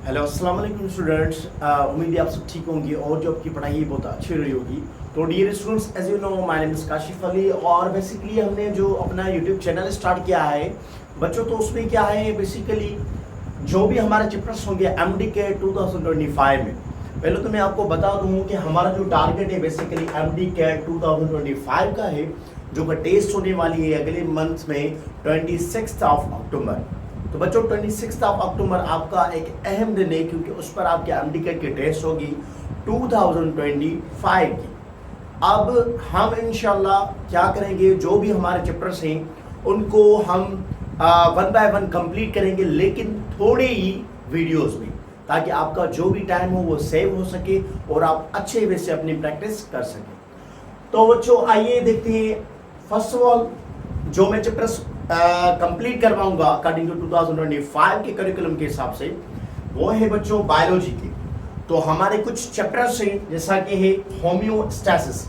Hello अस्सलाम वालेकुम students. उम्मीद है आप सब ठीक होंगे और जो आपकी पढ़ाई है बहुत अच्छी रही होगी। तो dear students, as you know my name is Kashif Ali और बेसिकली हमने जो अपना यूट्यूब चैनल स्टार्ट किया है बच्चों, तो उसमें क्या है बेसिकली जो भी हमारे चैप्टर्स होंगे एमडी के 2025 में। पहले तो मैं आपको बता दूँ कि हमारा जो टारगेट है बेसिकली एमडी के 2025 का है, जो का टेस्ट होने वाली है अगले मंथ में 26 अक्टूबर। तो बच्चों 26 अक्टूबर आपका एक अहम दिन है, क्योंकि उस पर आपके एमडी कैट की टेस्ट होगी 2025 की। अब हम इंशाल्लाह क्या करेंगे, जो भी हमारे चैप्टर्स हैं उनको हम वन बाय वन कंप्लीट करेंगे, लेकिन थोड़े ही वीडियोस में, ताकि आपका जो भी टाइम हो वो सेव हो सके और आप अच्छे वे से अपनी प्रैक्टिस कर सकें। तो बच्चों आइए देखते हैं। फर्स्ट ऑफ ऑल जो मैं चैप्टर्स कंप्लीट करवाऊंगा अकॉर्डिंग टू 2025 के करिकुलम के हिसाब से, वो है बच्चों बायोलॉजी के। तो हमारे कुछ चैप्टर्स हैं, जैसा कि है होम्योस्टैसिस,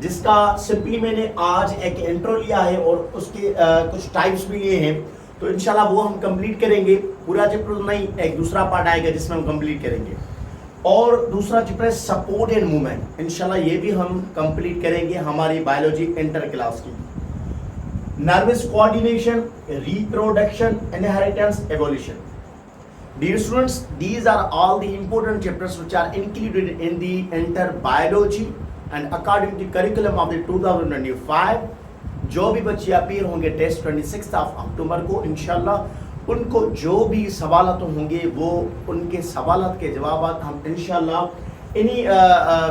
जिसका सिंपली मैंने आज एक इंट्रो लिया है और उसके कुछ टाइप्स भी लिए हैं। तो इंशाल्लाह वो हम कंप्लीट करेंगे। पूरा चैप्टर तो नहीं, एक दूसरा पार्ट आएगा जिसमें हम कंप्लीट करेंगे। और दूसरा चैप्टर है सपोर्ट एंड मूवमेंट, इंशाल्लाह ये भी हम कंप्लीट करेंगे हमारी बायोलॉजी इंटर क्लास की। Nervous coordination, reproduction, inheritance, evolution. Dear students, these are all the important chapters which are included in the enter biology and according to the curriculum of the 2025 जो भी बच्चे appear होंगे test 26 अक्टूबर को, इंशाल्लाह उनको जो भी सवालात होंगे वो उनके सवालात के जवाब हम इंशाल्लाह इन्हीं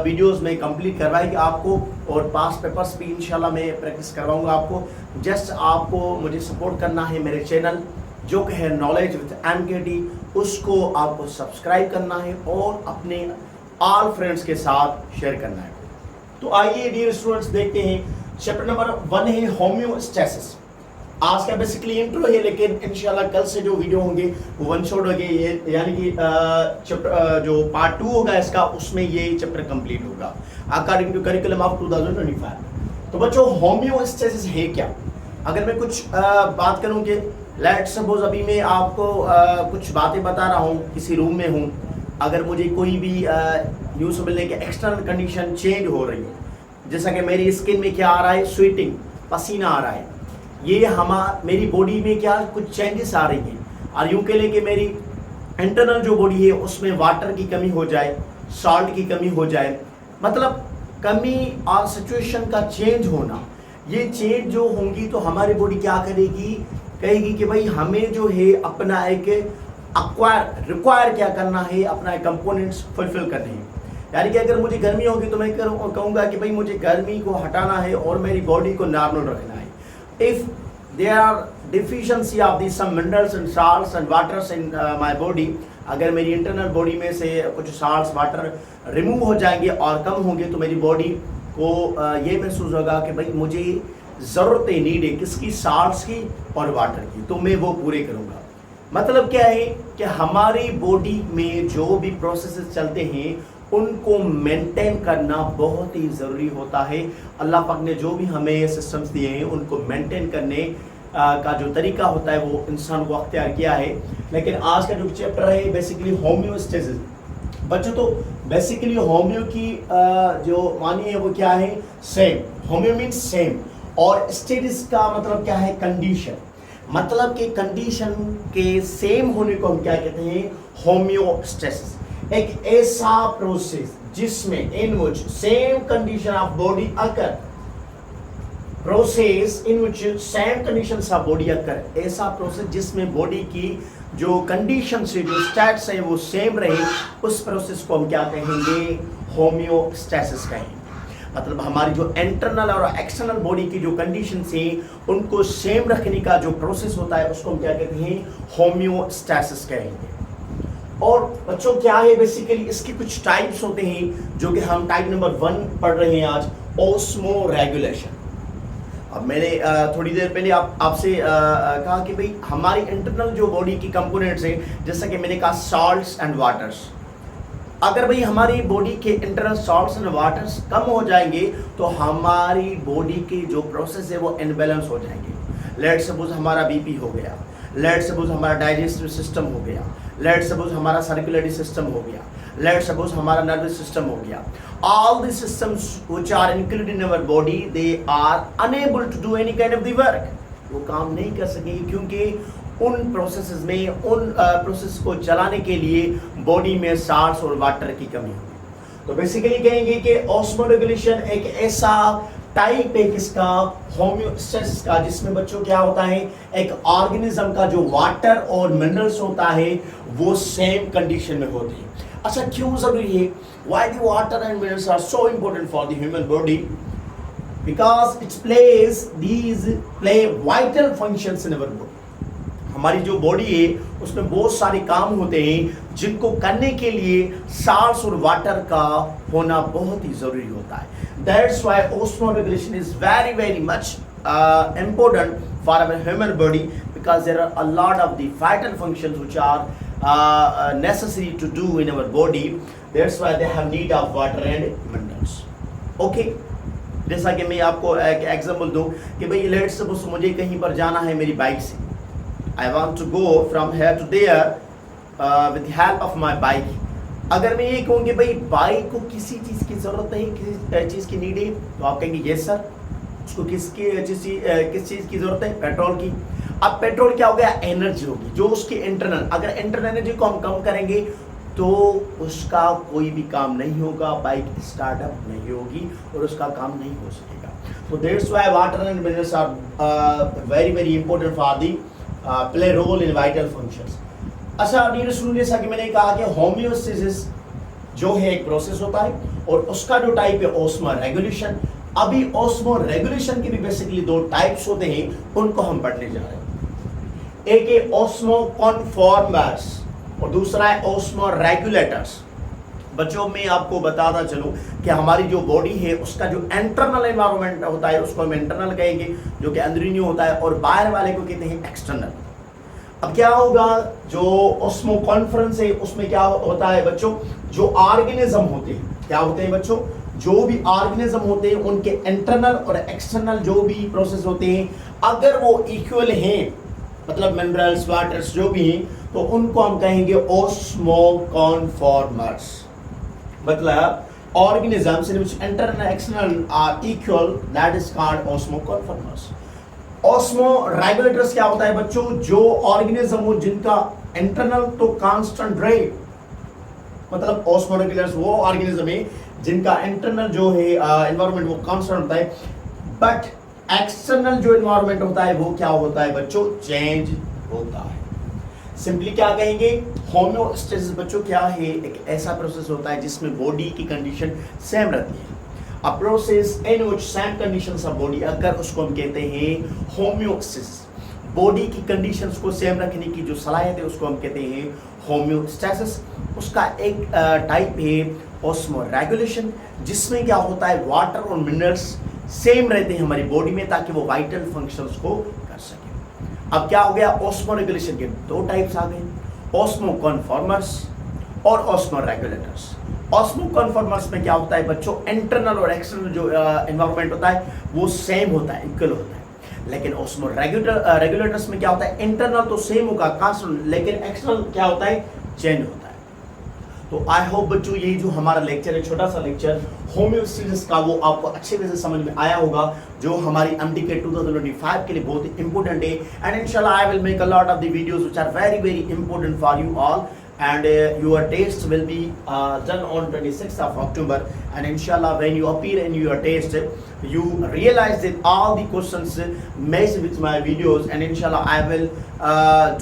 वीडियोस में कंप्लीट करवाएंगे आपको, और पास पेपर्स भी इंशाल्लाह मैं प्रैक्टिस करवाऊंगा आपको। जस्ट आपको मुझे सपोर्ट करना है, मेरे चैनल जो कि है नॉलेज विद एमकेटी, उसको आपको सब्सक्राइब करना है और अपने ऑल फ्रेंड्स के साथ शेयर करना है। तो आइए डियर स्टूडेंट्स देखते हैं। चैप्टर नंबर 1 है होम्योस्टैसिस। आज का बेसिकली इंट्रो है, लेकिन इंशाल्लाह कल से जो वीडियो होंगे वो वन शॉट होंगे, ये यानी कि चैप्टर जो पार्ट 2 होगा इसका, उसमें ये चैप्टर कंप्लीट होगा अकॉर्डिंग टू करिकुलम ऑफ 2025। तो बच्चों होम्योस्टैसिस है क्या? अगर मैं कुछ बात करूं कि लेट्स सपोज अभी मैं आपको कुछ बातें बता रहा हूं, किसी रूम में हूं, अगर मुझे कोई भी यूँ समझ लें कि एक्सटर्नल कंडीशन चेंज हो रही है, जैसा कि मेरी स्किन में क्या आ रहा है, स्वेटिंग, पसीना आ रहा है, ये मेरी बॉडी में क्या कुछ चेंजेस आ रही हैं, और यूँ कह लें कि मेरी इंटरनल जो बॉडी है उसमें वाटर की कमी हो जाए, सॉल्ट की कमी हो जाए, मतलब कमी और सिचुएशन का चेंज होना, ये चेंज जो होंगी तो हमारी बॉडी क्या करेगी, कहेगी कि भाई हमें जो है अपना एक रिक्वायर क्या करना है, अपना एक कंपोनेंट्स फुलफिल करने हैं। यानी कि अगर मुझे गर्मी होगी तो मैं कहूँगा कि भाई मुझे गर्मी को हटाना है और मेरी बॉडी को नॉर्मल रखना है। If there are deficiency of these some minerals and salts and waters in my body, अगर मेरी इंटरनल बॉडी में से कुछ साल्ट्स वाटर रिमूव हो जाएंगे और कम होंगे, तो मेरी बॉडी को ये महसूस होगा कि भाई मुझे ज़रूरत है, नीड है किसकी, साल्ट्स की और वाटर की, तो मैं वो पूरे करूँगा। मतलब क्या है कि हमारी बॉडी में जो भी प्रोसेसेस चलते हैं उनको मेंटेन करना बहुत ही ज़रूरी होता है। अल्लाह पाक ने जो भी हमें सिस्टम्स दिए हैं उनको मेंटेन करने का जो तरीका होता है वो इंसान को अख्तियार किया है। लेकिन आज का जो चैप्टर है बेसिकली होम्योस्टैसिस। बच्चों तो बेसिकली होम्यो की जो मानी है वो क्या है, सेम। होम्यो मीन्स सेम, और स्टेटस का मतलब क्या है, कंडीशन, मतलब कि कंडीशन के सेम होने को हम क्या कहते हैं, होम्योस्टैसिस। एक ऐसा प्रोसेस जिसमें in which same condition of body occur, process in which same conditions of body occur, ऐसा प्रोसेस जिसमें बॉडी की जो कंडीशन से जो स्टेट्स है वो सेम रहे, उस प्रोसेस को हम क्या कहेंगे, होम्योस्टैसिस कहेंगे। मतलब हमारी जो इंटरनल और एक्सटर्नल बॉडी की जो कंडीशन है उनको सेम रखने का जो प्रोसेस होता है उसको हम क्या कहते हैं, होम्योस्टैसिस कहेंगे। और बच्चों क्या है बेसिकली इसके कुछ टाइप्स होते हैं, जो कि हम टाइप नंबर 1 पढ़ रहे हैं आज, ओस्मो रेगुलेशन। अब मैंने थोड़ी देर पहले आपसे कहा कि भाई हमारी इंटरनल जो बॉडी की कंपोनेंट्स हैं, जैसा कि मैंने कहा सॉल्ट्स एंड वाटर्स, अगर भाई हमारी बॉडी के इंटरनल सॉल्ट्स एंड वाटर्स कम हो जाएंगे तो हमारी बॉडी की जो प्रोसेस है वो इनबैलेंस हो जाएंगे। लेट्स सपोज हमारा बीपी हो गया, लेट सपोज हमारा डाइजेस्टिव सिस्टम हो गया, लेट सपोज हमारा सर्कुलेटरी सिस्टम हो गया, लेट सपोज हमारा नर्वस सिस्टम हो गया. All the systems which are included in our body, they are unable to do any kind of the work. वो काम नहीं कर सकेंगे क्योंकि उन प्रोसेसेस में, उन प्रोसेस को चलाने के लिए बॉडी में साल्ट्स और वाटर की कमी होगी. तो बेसिकली कहेंगे कि ऑस्मोरेगुलेशन एक ऐसा टाइप है किसका, होम्योस्टेसिस का, जिसमें बच्चों क्या होता है, एक ऑर्गेनिज्म का जो वाटर और मिनरल्स होता है वो सेम कंडीशन में होते हैं. अच्छा, क्यों जरूरी है? Why the water and minerals are so important for the human body? Because these play vital functions in our body. हमारी जो बॉडी है उसमें बहुत सारे काम होते हैं जिनको करने के लिए साल्ट्स और वाटर का होना बहुत ही जरूरी होता है. That's why osmoregulation is very very much important for our human body, because there are a lot of the vital functions which are necessary to do in our body. That's why they have need of water and minerals. Okay. जैसा कि मैं आपको एक example दूं कि भाई let's suppose मुझे कहीं पर जाना है मेरी बाइक से. I want to go from here to there with the help of my bike. अगर मैं ये कहूँ कि भाई बाइक को किसी चीज़ की ज़रूरत है, किसी चीज़ की नीड है, तो आप कहेंगे यस सर. उसको किस चीज़ की ज़रूरत है? पेट्रोल की. अब पेट्रोल क्या हो गया? एनर्जी होगी जो उसकी इंटरनल, अगर इंटरनल एनर्जी को हम कम करेंगे तो उसका कोई भी काम नहीं होगा, बाइक स्टार्टअप नहीं होगी और उसका काम नहीं हो सकेगा. तो that's why water and minerals are very very important for the play role in vital functions. अच्छा नीरज सुनो, जैसा कि मैंने कहा कि होम्योस्टेसिस जो है एक प्रोसेस होता है और उसका जो टाइप है ऑस्मो रेगुलेशन. अभी ऑस्मो रेगुलेशन के भी बेसिकली दो टाइप्स होते हैं, उनको हम पढ़ने जा रहे हैं. एक है ऑस्मो कॉन्फॉर्मर्स और दूसरा है ऑस्मो रेगुलेटर्स. बच्चों मैं आपको बताता चलूं कि हमारी जो बॉडी है उसका जो इंटरनल एनवायरनमेंट होता है उसको हम इंटरनल कहेंगे, जो कि अंदरूनी होता है, और बाहर वाले को कहते हैं एक्सटर्नल. अब क्या होगा, जो ऑस्मो कॉन्फ्रेंस है उसमें क्या होता है बच्चों, जो ऑर्गेनिज्म होते हैं, क्या होते हैं बच्चों, जो भी ऑर्गेनिज्म होते हैं उनके इंटरनल और एक्सटर्नल जो भी प्रोसेस होते हैं, अगर वो इक्वल हैं, मतलब मिनरल्स वाटर्स जो भी हैं, तो उनको हम कहेंगे ऑस्मो कॉन्फॉर्मर्स. मतलब organisms in which internal and external are equal, that is called osmoconformers. Osmo regulators क्या होता है बच्चों, जो ऑर्गेनिज्म हो जिनका इंटरनल तो कांस्टेंट रहे, मतलब ऑस्मो रेगुलेटर्स वो ऑर्गेनिज्म है जिनका इंटरनल जो है एनवायरनमेंट वो कांस्टेंट होता है, बट एक्सटर्नल जो एनवायरनमेंट होता है वो क्या होता है बच्चों, चेंज होता है. सिंपली क्या कहेंगे, होम्योस्टेसिस बच्चों क्या है, एक ऐसा प्रोसेस होता है जिसमें बॉडी की कंडीशन सेम रहती है. A process in which same conditions of body, अगर उसको हम कहते हैं होम्योस्टेसिस. बॉडी की कंडीशंस को सेम रखने की जो सलाहियत है उसको हम कहते हैं होम्योस्टेसिस. उसका एक टाइप है ऑस्मो रेगुलेशन, जिसमें क्या होता है वाटर और मिनरल्स सेम रहते हैं हमारी बॉडी में ताकि वो वाइटल फंक्शंस को कर सके. अब क्या हो गया, ऑस्मो रेगुलेशन के दो टाइप्स आ गए, ऑस्मो कॉन्फॉर्मर्स और ऑस्मो रेगुलेटर्स. ऑस्मो कॉन्फॉर्मर्स में क्या होता है बच्चों, इंटरनल और एक्सटर्नल जो एनवायरनमेंट होता है वो सेम होता है, इक्वल होता है. लेकिन ऑस्मो रेगुलेटर्स में क्या होता है, इंटरनल तो सेम होगा कांस्टेंट, लेकिन एक्सटर्नल क्या होता है, चेंज होता है. तो आई होप बच्चों ये जो हमारा लेक्चर है, छोटा सा लेक्चर होम्योस्टेसिस का, वो आपको अच्छे तरह से समझ में आया होगा, जो हमारी MDK 2025 के लिए बहुत ही इंपॉर्टेंट है. एंड इंशाल्लाह I will make a lot of the videos which are very very important for you all. And your test will be done on 26th of October, and inshallah when you appear in your test you realize that all the questions match with my videos, and inshallah I will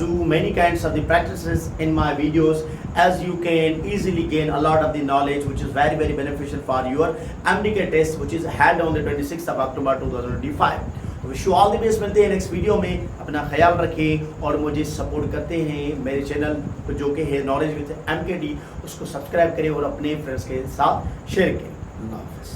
do many kinds of the practices in my videos, as you can easily gain a lot of the knowledge which is very very beneficial for your MDK test which is held on the 26th of October 2025. Wish you all the best. मिलते हैं next video में. अपना ख्याल रखें और मुझे support करते हैं. मेरे चैनल जो कि है नॉलेज विद MKD, उसको सब्सक्राइब करें और अपने फ्रेंड्स के साथ शेयर करें. अल्लाह हाफ़िज़.